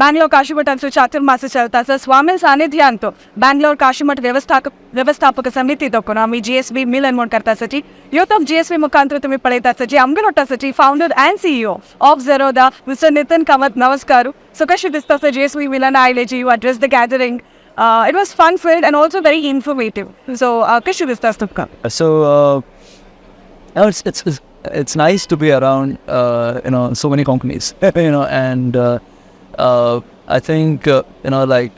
Bangalore Kashimata చాతుర్మాస చవితాస స్వామి సాన్నిధ్యంతో Bangalore Kashimata व्यवस्थापक समिति तो कोना मी GSB Milan Motivational करता सची youth of GSB मुखांतर तुम्हें पढ़ेता सची अमगल होता सची founder and CEO of Zerodha Mr. Nithin Kamath नमस्कार so कशी दिसता स GSB Milan आयले जी you addressed the gathering it was fun filled and also very informative so कशी दिसता स तुमका so it's nice to be around so many companies and I think like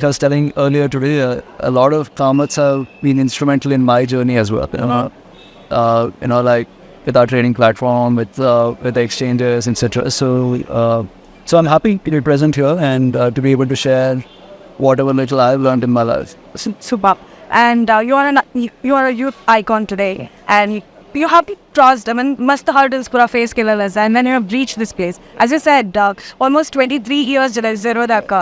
I was telling earlier today, a lot of Kamaths have been instrumental in my journey as well. Like with our training platform, with the exchanges, etc. So I'm happy to be present here and to be able to share whatever little I've learned in my life. Super. And you are a youth icon today, and you have to trust. I mean, must hurdles pura face ke lalas, and then you have reached this place. As you said, almost 23 years jala Zerodha ka.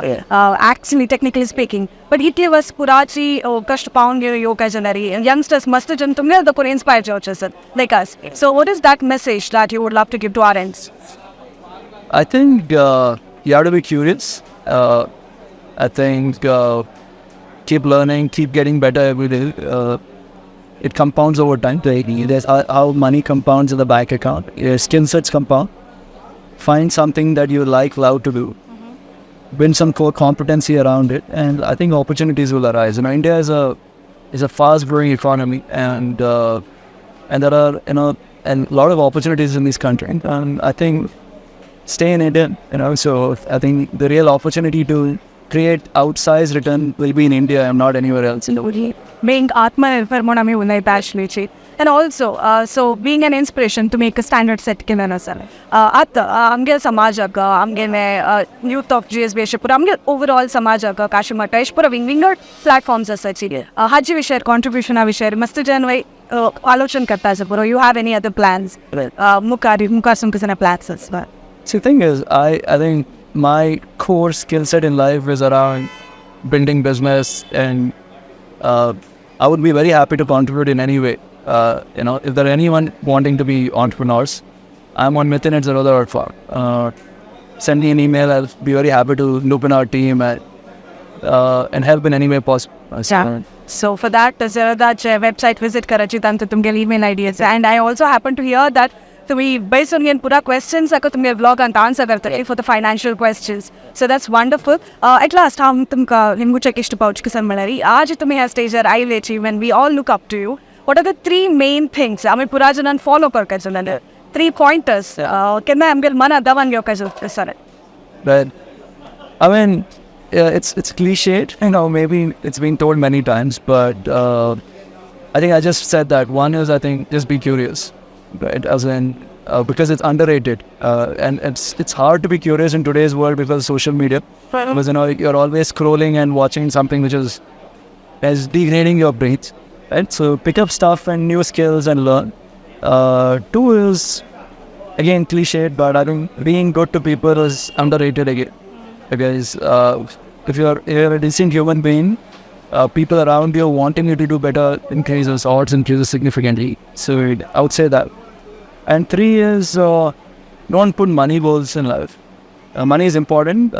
Actually, technically speaking, but it was purachi kast pound yoga janari. Youngsters must jan tumne the pura inspire churches like us. So, what is that message that you would love to give to our ends? I think you have to be curious. I think keep learning, keep getting better every day. It compounds over time. There's how money compounds in the bank account. Your skill sets compound. Find something that you love to do. Build some core competency around it, and I think opportunities will arise. India is a fast-growing economy, and there are a lot of opportunities in this country. And I think stay in India. So I think the real opportunity to create outsized return will be in India and not anywhere else in the world. Being Atmanirbhar monami unnai passionate, and also so being an inspiration to make a standard set kilana sir. Amge samajaga, amge youth of GSB pura amge overall samajaga Kashimata pura winger platforms as such. Haji we share contribution we share must janwai alochan karta sa pura. You have any other plans? Mukasum kisana plans as well. So the thing is, I think my core skill set in life is around building business, and I would be very happy to contribute in any way. If there are anyone wanting to be entrepreneurs, I'm on Nithin@Zerodha.com. Send me an email. I'll be very happy to loop in our team and help in any way possible. Yeah. So for that, Zerodha website visit karachi tanto tumge email ideas, and I also happen to hear that we based on your pura questions ako tumge vlog and answer karte for the financial questions. So that's wonderful. At last hum tumka nimgu check ishtu pouch kisan malari aaj tumhe has stage I lechi when we all look up to you. What are the three main things I mean pura janan follow kar kajan 3 pointers kenna amgal mana davan yo kajan sir. But I mean it's cliched, maybe it's been told many times, but I think I just said that one is I think just be curious. Right, as in because it's underrated, and it's hard to be curious in today's world because of social media. Because you're always scrolling and watching something which is degrading your brains. Right, so pick up stuff and new skills and learn. Two is again cliched, but I think being good to people is underrated again. Because if you're a decent human being, people around you wanting you to do better odds increases significantly. So I would say that. And 3 is don't put money goals in life. Money is important,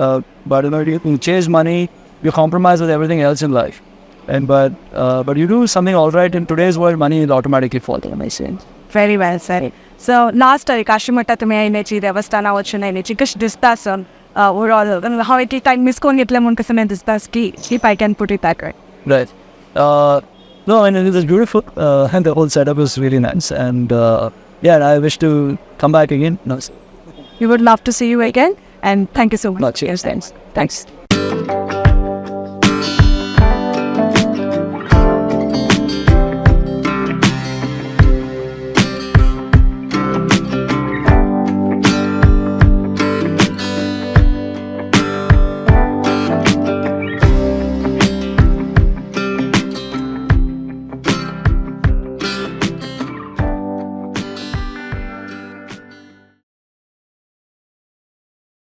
but you chase money, you compromise with everything else in life. But you do something all right in today's world, money will automatically fall. Very well said. So last Kashimata tume ainechi devasthana vachana ainechi kash distas overall how it time miss koni etle mun kasane distas ki if I can put it that way. Right. No, and it was beautiful, and the whole setup was really nice, and I wish to come back again. No. We would love to see you again, and thank you so much. Cheers. Thanks.